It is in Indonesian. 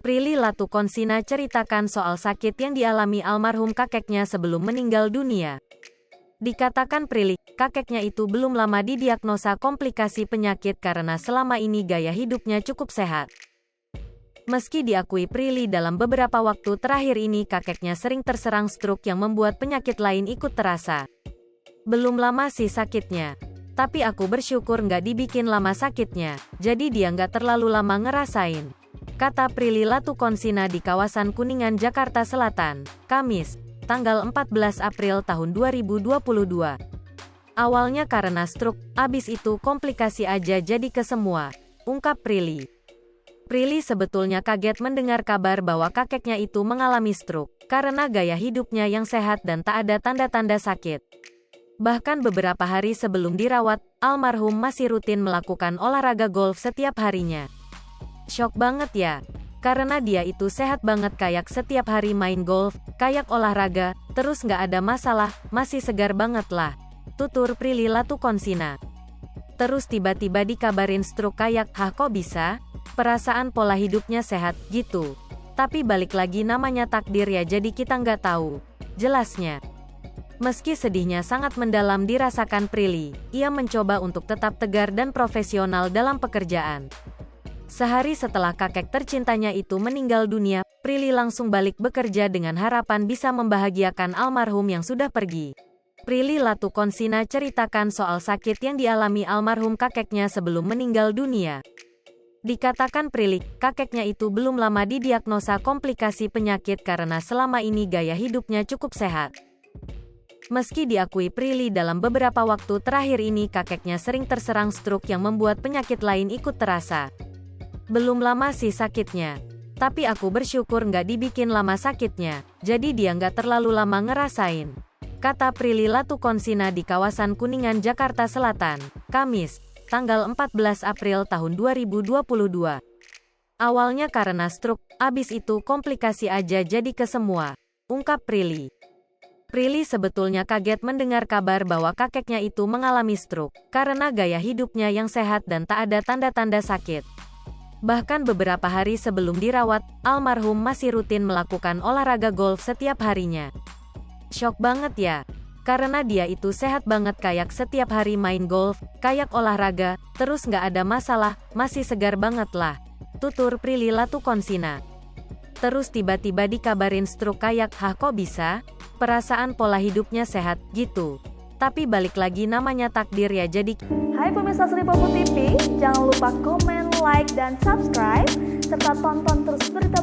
Prilly Latukonsina ceritakan soal sakit yang dialami almarhum kakeknya sebelum meninggal dunia. Dikatakan Prilly, kakeknya itu belum lama didiagnosa komplikasi penyakit karena selama ini gaya hidupnya cukup sehat. Meski diakui Prilly dalam beberapa waktu terakhir ini kakeknya sering terserang stroke yang membuat penyakit lain ikut terasa. Belum lama sih sakitnya. Tapi aku bersyukur nggak dibikin lama sakitnya, jadi dia nggak terlalu lama ngerasain. Kata Prilly Latukonsina di kawasan Kuningan, Jakarta Selatan, Kamis, tanggal 14 April tahun 2022. Awalnya karena stroke, abis itu komplikasi aja jadi ke semua, ungkap Prilly. Prilly sebetulnya kaget mendengar kabar bahwa kakeknya itu mengalami stroke, karena gaya hidupnya yang sehat dan tak ada tanda-tanda sakit. Bahkan beberapa hari sebelum dirawat, almarhum masih rutin melakukan olahraga golf setiap harinya. Syok banget ya, karena dia itu sehat banget kayak setiap hari main golf, kayak olahraga, terus nggak ada masalah, masih segar banget lah, tutur Prilly Latukonsina. Terus tiba-tiba dikabarin stroke kayak, hah kok bisa? Perasaan pola hidupnya sehat, gitu. Tapi balik lagi namanya takdir ya jadi kita nggak tahu, jelasnya. Meski sedihnya sangat mendalam dirasakan Prilly, ia mencoba untuk tetap tegar dan profesional dalam pekerjaan. Sehari setelah kakek tercintanya itu meninggal dunia, Prilly langsung balik bekerja dengan harapan bisa membahagiakan almarhum yang sudah pergi. Prilly Latukonsina ceritakan soal sakit yang dialami almarhum kakeknya sebelum meninggal dunia. Dikatakan Prilly, kakeknya itu belum lama didiagnosa komplikasi penyakit karena selama ini gaya hidupnya cukup sehat. Meski diakui Prilly dalam beberapa waktu terakhir ini kakeknya sering terserang stroke yang membuat penyakit lain ikut terasa. Belum lama sih sakitnya. Tapi aku bersyukur nggak dibikin lama sakitnya, jadi dia nggak terlalu lama ngerasain. Kata Prilly Latukonsina di kawasan Kuningan, Jakarta Selatan, Kamis, tanggal 14 April tahun 2022. Awalnya karena stroke, abis itu komplikasi aja jadi ke semua, ungkap Prilly. Prilly sebetulnya kaget mendengar kabar bahwa kakeknya itu mengalami stroke, karena gaya hidupnya yang sehat dan tak ada tanda-tanda sakit. Bahkan beberapa hari sebelum dirawat, almarhum masih rutin melakukan olahraga golf setiap harinya. Syok banget ya, karena dia itu sehat banget kayak setiap hari main golf, kayak olahraga, terus nggak ada masalah, masih segar banget lah, tutur Prilly Latukonsina. Terus tiba-tiba dikabarin stroke kayak, hah kok bisa? Perasaan pola hidupnya sehat, gitu. Tapi balik lagi namanya takdir ya jadi. Hai pemirsa Sri Popo TV, jangan lupa komen, like, dan subscribe, serta tonton terus berita